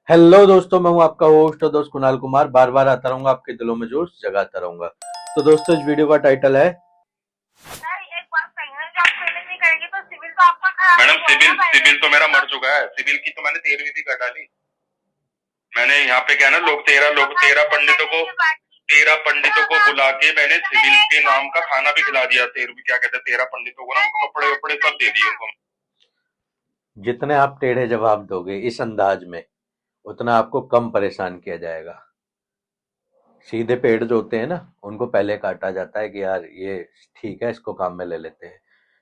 Hello दोस्तों, मैं हूं आपका होस्ट और दोस्त कुणाल कुमार। बार बार आता रहूंगा, आपके दिलों में जोश जगाता रहूंगा। तो दोस्तों, इस वीडियो का टाइटल है सर एक बात सही है, जब पेमेंट नहीं करेंगे तो सिविल तो आपका खराब मैडम। हो सिविल जाएगा। सिविल तो मेरा मर चुका है। सिविल की तो मैंने 13वीं भी कटा ली। मैंने यहाँ पे क्या है ना, तेरह पंडितों को बुला के मैंने सिविल के नाम का खाना भी खिला दिया। 13वीं क्या कहते हैं, 13 पंडितों को ना उनको कपड़े वपड़े सब दे दिए उनको। जितने आप टेढ़े जवाब दोगे इस अंदाज में, उतना आपको कम परेशान किया जाएगा। सीधे पेड़ जो होते हैं ना, उनको पहले काटा जाता है कि यार ये ठीक है, इसको काम में ले लेते हैं।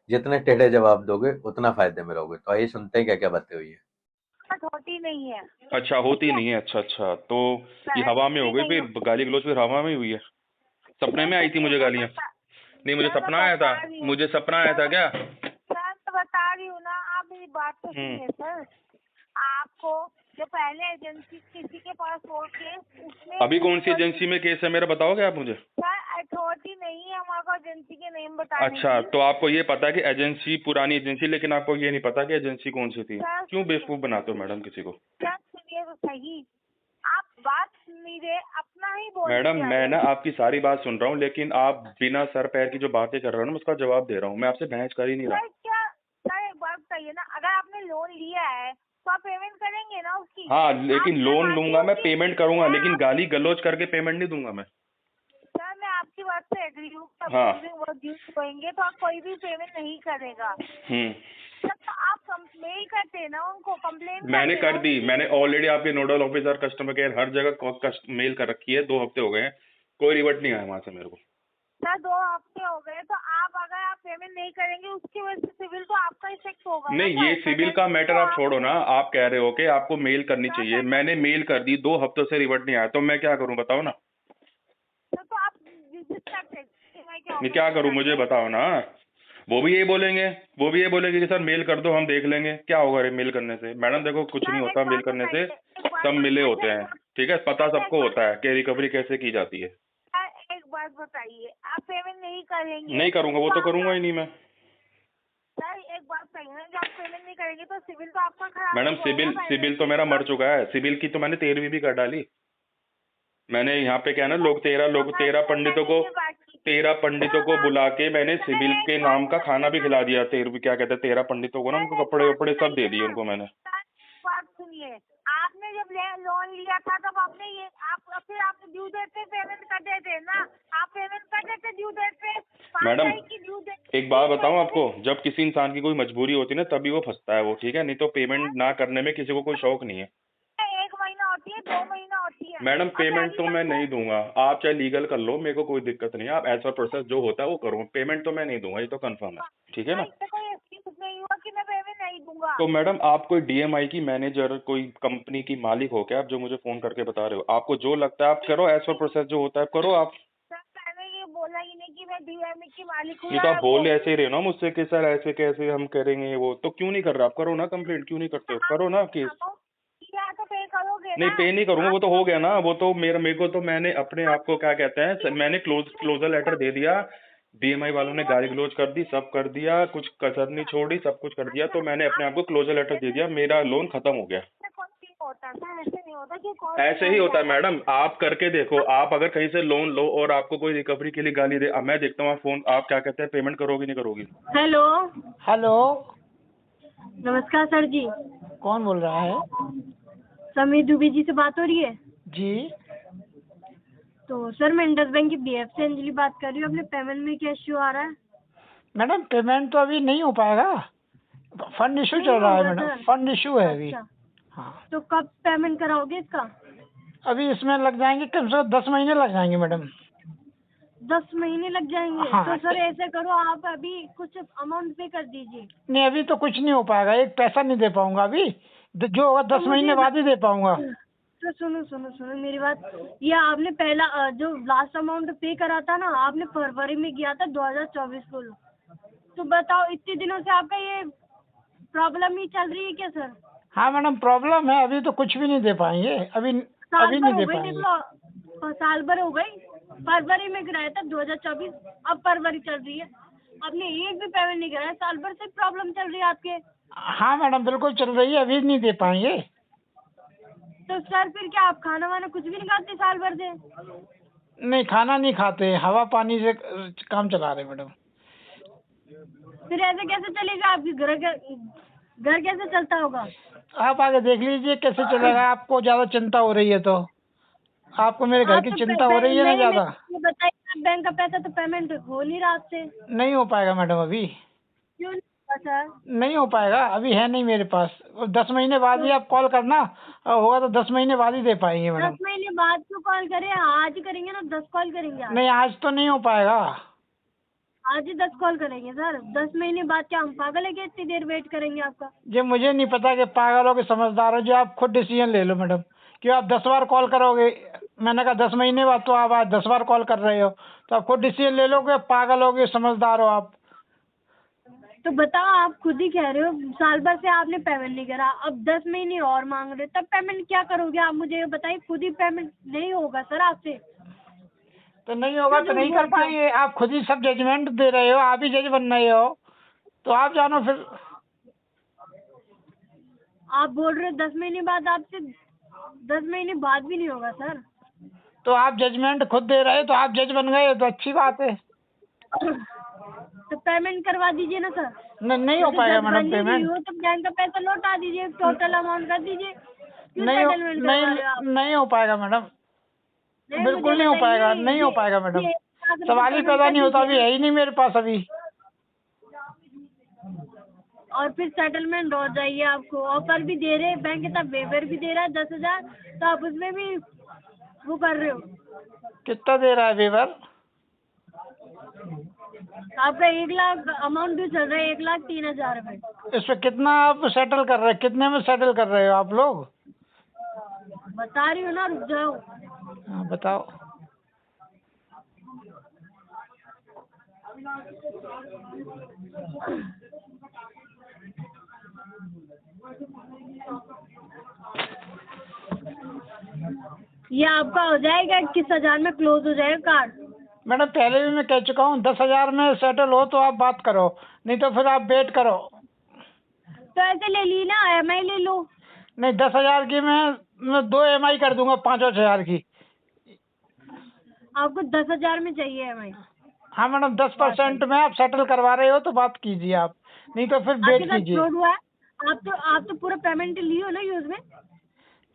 जितने टेढ़े जवाब दोगे उतना फायदे में रहोगे। तो आइए सुनते हैं क्या क्या बातें हुई है। होती नहीं है। अच्छा, होती नहीं है। अच्छा अच्छा, तो ये हवा में हो गई फिर गाली गलौज, फिर हवा में ही हुई है। सपने में आई थी मुझे गालियां? नहीं, मुझे सपना आया था। मुझे सपना आया था क्या? सर तो बता रही हूँ ना, आप मेरी बात तो सुनिए सर। आपको जो पहले एजेंसी किसी के पास हो केस, उसमें अभी कौन सी एजेंसी में केस है मेरा, बताओगे आप मुझे? सर अथॉरिटी नहीं है हमारे को एजेंसी के नेम बताने अच्छा, की। तो आपको ये पता है कि एजेंसी पुरानी एजेंसी, लेकिन आपको ये नहीं पता कि एजेंसी कौन सी थी। क्यों बेवकूफ बनाते हो मैडम किसी को? सर सुनिए तो सही, आप बात सुन नहीं रहे, अपना ही बोल मैडम, मैं ना आपकी सारी बात सुन रहा हूँ, लेकिन आप बिना सर पैर की जो बातें कर रहे हो ना, उसका जवाब दे रहा हूँ। मैं आपसे बहस कर ही नहीं रहा। सर क्या सर एक बात बताइए ना, अगर आपने लोन लिया है तो आप पेमेंट करेंगे ना उसकी। हाँ, लेकिन लोन आप लूंगा, मैं पेमेंट करूंगा, लेकिन आप गाली गलौज करके पेमेंट नहीं दूंगा मैं। सर मैं आपकी बात से एग्री हूँ, हाँ। वो ड्यूज होंगे तो आप कोई भी पेमेंट नहीं करेगा। सर तो आप मेल करते ना, उनको कंप्लेन मैंने करते कर ना दी। उनकी। मैंने ऑलरेडी आपके नोडल ऑफिसर, कस्टमर केयर, हर जगह मेल कर रखी है। 2 हफ्ते हो गए हैं, कोई रिवर्ट नहीं आया वहां से मेरे को। सर 2 हफ्ते हो गए तो आप अगर आप पेमेंट नहीं करेंगे उसकी वजह से सिविल तो आपका इफेक्ट होगा ना नहीं, ये सर। सिविल का मैटर आप छोड़ो ना। आप कह रहे हो कि आपको मेल करनी चाहिए। मैंने मेल कर दी, 2 हफ्तों से रिवर्ट नहीं आया, तो मैं क्या करूं बताओ ना। तो आप विजिट करते मैं क्या करूं, मुझे बताओ ना। वो भी ये बोलेंगे कि सर मेल कर दो, हम देख लेंगे। क्या होगा रे मेल करने से? मैडम देखो, कुछ नहीं सर एक होता मेल बात करने से। बताइए, एक बात सब मिले होते हैं, अच्छा ठीक है? पता अच्छा सबको होता है कि रिकवरी कैसे की जाती है। एक बात बताइए, आप पेमेंट नहीं करेंगे नहीं करूंगा, वो तो करूंगा ही नहीं मैं। सर एक बात सही है, जब आप पेमेंट नहीं करेंगे तो सिविल तो आपका खराब मैडम, ही होगा सिविल पहले। सिविल तो मेरा मर चुका है। सिविल की तो मैंने 13वीं भी कर डाली। मैंने यहाँ पे क्या है ना, तेरह पंडितों को, बुला के मैंने सिविल के नाम का खाना भी खिला दिया। 13वीं क्या कहते हैं, 13 पंडितों को ना उनको कपड़े वपड़े सब दे दिए उनको मैंने। बात सुनिए, आपने जब लोन लिया था तब आपने ये आप फिर आप ड्यू डेट पे पेमेंट कर देते ना। आप पेमेंट कर देते ड्यू डेट पे, 5 मैडम, तारीख की ड्यू डेट। एक बात बताऊं आपको, जब किसी इंसान की कोई मजबूरी होती है ना, तभी वो फंसता है वो, ठीक है? नहीं तो पेमेंट ना करने में किसी को कोई शौक नहीं है। 1 महीना होती है, 2 महीना होती है। मैडम, और पेमेंट पहली तो बात मैं नहीं दूंगा। आप चाहे लीगल कर लो, मेरे को कोई दिक्कत नहीं है। आप एज पर प्रोसेस जो होता है वो करो। पेमेंट तो मैं नहीं दूंगा, ये तो कंफर्म है, ठीक है ना? इससे कोई एक्सक्यूज नहीं हुआ कि मैं पेमेंट नहीं दूंगा। तो मैडम, आप कोई डीएमआई की मैनेजर, कोई कंपनी की मालिक हो क्या आप, जो मुझे फोन करके बता रहे हो? आपको जो लगता है आप करो, एज पर प्रोसेस जो होता है करो आप। सर मैंने ये बोला ही नहीं कि मैं डीएमई की मालिक हूँ नहीं तो या आप वो। बोल ऐसे ही रहे ना मुझसे कि सर ऐसे कैसे हम करेंगे, वो तो क्यों नहीं कर रहे? आप करो ना कंप्लेंट, क्यों नहीं करते हो? करो ना केस। अमाउंट किया तो पे करोगे नहीं, ना पे नहीं करूंगा, वो आप। तो हो गया ना। वो तो मेरे को तो मैंने अपने आप को क्या कहते हैं, मैंने क्लोजर लेटर दे दिया। डीएमआई वालों ने गाली गलौज कर दी, सब कर दिया, कुछ कसर नहीं छोड़ी, सब कुछ कर दिया। तो मैंने अपने आप को क्लोजर लेटर दे दिया, मेरा लोन खत्म हो गया। कौन नहीं होता सर, ऐसे नहीं होता कि कौन ऐसे ही होता है मैडम, आप करके देखो। आप अगर कहीं से लोन लो और आपको कोई रिकवरी के लिए गाली दे, अब मैं देखता हूँ आप फोन, आप क्या कहते हैं, पेमेंट करोगी नहीं करोगी? हेलो। हेलो। नमस्कार सर जी। कौन बोल रहा है? समीर दुबे जी से बात हो रही है? जी। तो सर मैं इंडस बैंक की बीएफ से अंजलि बात कर रही हूँ। अपने पेमेंट में क्या इश्यू आ रहा है? मैडम, पेमेंट तो अभी नहीं हो पाएगा। फंड इशू नहीं चल रहा है होगा मैडम, सर। फंड इशू है अभी। अच्छा, हाँ, तो कब पेमेंट कराओगे इसका? अभी इसमें लग जाएंगे कम से कम 10 महीने लग जाएंगे मैडम। 10 महीने लग जाएंगे? हाँ। तो सर ऐसे करो, आप अभी कुछ अमाउंट पे कर दीजिए। नहीं, अभी तो कुछ नहीं हो पाएगा, एक पैसा नहीं दे पाऊंगा अभी। जो होगा तो 10 मुझे महीने बाद ही दे पाऊंगा। तो सुनो सुनो सुनो मेरी बात। ये आपने पहला जो लास्ट अमाउंट पे करा था ना, आपने फरवरी में किया था 2024 को। तो बताओ इतने दिनों से आपका ये प्रॉब्लम ही चल रही है क्या सर? हाँ मैडम, प्रॉब्लम है, अभी तो कुछ भी नहीं दे पाएंगे अभी। साल अभी भर नहीं हो दे गई देख पाएंगे। लो, साल भर हो गई। फरवरी में कराया था 2024, अब फरवरी चल रही है, आपने एक भी पेमेंट नहीं कराया। साल भर से प्रॉब्लम चल रही है आपके। हाँ मैडम, बिल्कुल चल रही है, अभी नहीं दे पाएंगे। तो सर फिर क्या आप खाना वाना कुछ भी नहीं खाते साल भर से? नहीं, खाना नहीं खाते, हवा पानी से काम चला रहे मैडम। फिर ऐसे कैसे चलेगा आपकी घर कैसे चलता होगा? आप आगे देख लीजिए कैसे चलेगा। आपको ज्यादा चिंता हो रही है तो आपको मेरे घर आप की तो चिंता हो रही है ना नहीं, ज्यादा। ये बताइए, आप बैंक का पैसा तो पेमेंट हो नहीं रहा आपसे, नहीं हो पाएगा मैडम, अभी क्यों नहीं हुआ सर? नहीं हो पाएगा, अभी है नहीं मेरे पास। 10 महीने बाद ही तो आप कॉल करना, और होगा तो 10 महीने बाद ही दे पाएंगे 10 मैडम। महीने बाद क्यों कॉल करें? आज ही करेंगे ना, 10 कॉल करेंगे आज। नहीं, आज तो नहीं हो पाएगा। आज ही 10 कॉल करेंगे सर। 10 महीने बाद क्या हम पागल है क्या इतनी देर वेट करेंगे आपका? ये मुझे नहीं पता कि पागल हो कि समझदार हो, जो आप खुद डिसीजन ले लो मैडम। क्यों आप 10 बार कॉल करोगे? मैंने कहा 10 महीने बाद, तो आप आज 10 बार कॉल कर रहे हो, तो आप खुद डिसीजन ले लो कि पागल हो कि समझदार हो आप। तो बताओ, आप खुद ही कह रहे हो साल भर से आपने पेमेंट नहीं करा, अब 10 महीने और मांग रहे हो, तब पेमेंट क्या करोगे आप? मुझे ये बताइए, खुद ही पेमेंट नहीं होगा सर आपसे, तो नहीं होगा क्यों तो झूठ नहीं कर बोलते हो? पाएंगे। आप खुद ही सब जजमेंट दे रहे हो, आप ही जज बन रहे हो, तो आप जानो फिर। आप बोल रहे हो 10 महीने बाद आपसे, 10 महीने बाद भी नहीं होगा सर। तो आप जजमेंट खुद दे रहे हो, तो आप जज बन गए तो अच्छी बात है। तो पेमेंट करवा दीजिए ना सर। नहीं हो जैसे पाएगा जज मैडम बन ही रही पेमेंट। हो तो बैंक का पैसा लौटा दीजिए, टोटल अमाउंट कर दीजिए, क्यों नहीं हो सेटलमेंट करवा रहे हो आप? नहीं हो पाएगा मैडम, नहीं, मुझे बिल्कुल नहीं हो पाएगा, बताइए, नहीं हो पाएगा मैडम। ये 1 लाख रुपए सवाल ही पेमेंट पैदा कर नहीं होता, अभी दीजिए है ही नहीं मेरे पास अभी। और फिर सेटलमेंट हो जाइए। आपको ऑफर भी दे रहे हैं, बैंक की तरफ वेवर भी दे रहा है 10,000, तो आप उसमें भी वो कर रहे हो। कितना दे रहा है वेवर? आपका 1 लाख अमाउंट भी चल रहा है, 1,03,000 रुपए। इसमें कितना आप सेटल कर रहे हैं, कितने में सेटल कर रहे हो आप लोग? बता रही हूँ ना, रुक जाओ। हाँ, बताओ। ये आपका हो जाएगा 21,000 में क्लोज हो जाएगा कार्ड। मैडम पहले भी मैं कह चुका हूँ, 10,000 में सेटल हो तो आप बात करो, नहीं तो फिर आप वेट करो। तो ऐसे ले ली ना, EMI ले लो। नहीं, 10,000 की मैं 2 EMI कर दूंगा, 5,000 की। आपको 10,000 में चाहिए EMI? हाँ मैडम, 10% में आप सेटल करवा रहे हो तो बात कीजिए आप, नहीं तो फिर आपके वेट साथ कीजिए। फ्रॉड हुआ है? आप तो पूरा पेमेंट लियो ना यूज में।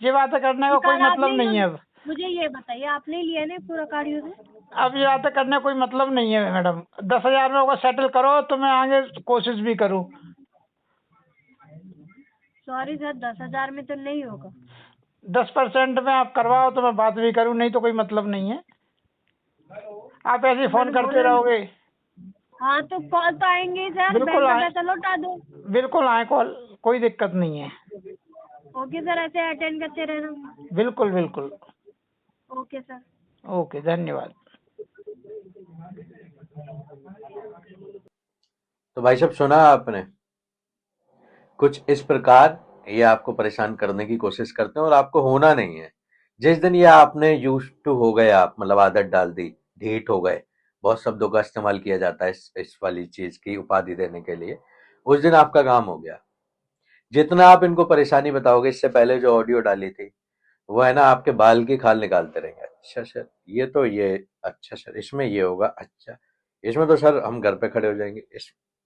ये बातें करने का कोई कार्ड आपने मतलब नहीं है अब। मुझे ये बताइए, आपने लिया ना पूरा कार्ड यूज में? अब ये बातें करने का कोई मतलब नहीं है मैडम। 10,000 में होगा सेटल करो तो मैं आगे कोशिश भी करूँ। सॉरी सर, 10,000 में तो नहीं होगा। 10% में आप करवाओ तो मैं बात भी करूँ, नहीं तो कोई मतलब नहीं है। आप ऐसे ही फोन करते रहोगे। हाँ तो कॉल तो आएंगे ही सर, बिल्कुल बैंक का आए। पैसा लौटा दो। बिल्कुल आए कॉल, कोई दिक्कत नहीं है। ओके सर, ऐसे अटेंड करते रहना। बिल्कुल बिल्कुल। Okay sir. ओके, धन्यवाद। तो भाई साहब, सुना आपने? कुछ इस प्रकार ये आपको परेशान करने की कोशिश करते हैं और आपको होना नहीं है। जिस दिन ये आपने यूज टू हो गए, आप मतलब आदत डाल दी, ढीठ हो गए, बहुत शब्दों का इस्तेमाल किया जाता है इस वाली चीज की उपाधि देने के लिए, उस दिन आपका काम हो गया। जितना आप इनको परेशानी बताओगे, इससे पहले जो ऑडियो डाली थी वो है ना, आपके बाल की खाल निकालते रहेंगे। अच्छा सर, ये अच्छा सर, इसमें ये होगा, अच्छा इसमें तो सर हम घर पे खड़े हो जाएंगे,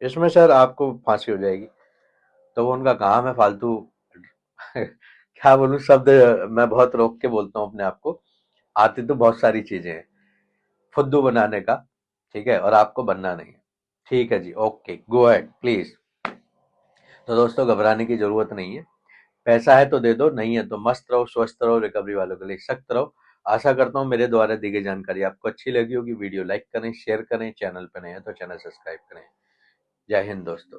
इसमें सर आपको फांसी हो जाएगी। तो वो उनका काम है फालतू क्या बोलूं शब्द, मैं बहुत रोक के बोलता हूँ अपने आप को। आती तो बहुत सारी चीजें हैं फुद्दू बनाने का, ठीक है, और आपको बनना नहीं है। ठीक है जी, ओके, गो अहेड प्लीज। तो दोस्तों, घबराने की जरूरत नहीं है। पैसा है तो दे दो, नहीं है तो मस्त रहो, स्वस्थ रहो, रिकवरी वालों के लिए सख्त रहो। आशा करता हूँ मेरे द्वारा दी गई जानकारी आपको अच्छी लगी होगी। वीडियो लाइक करें, शेयर करें, चैनल पर नए हैं तो चैनल सब्सक्राइब करें। जय हिंद दोस्तों।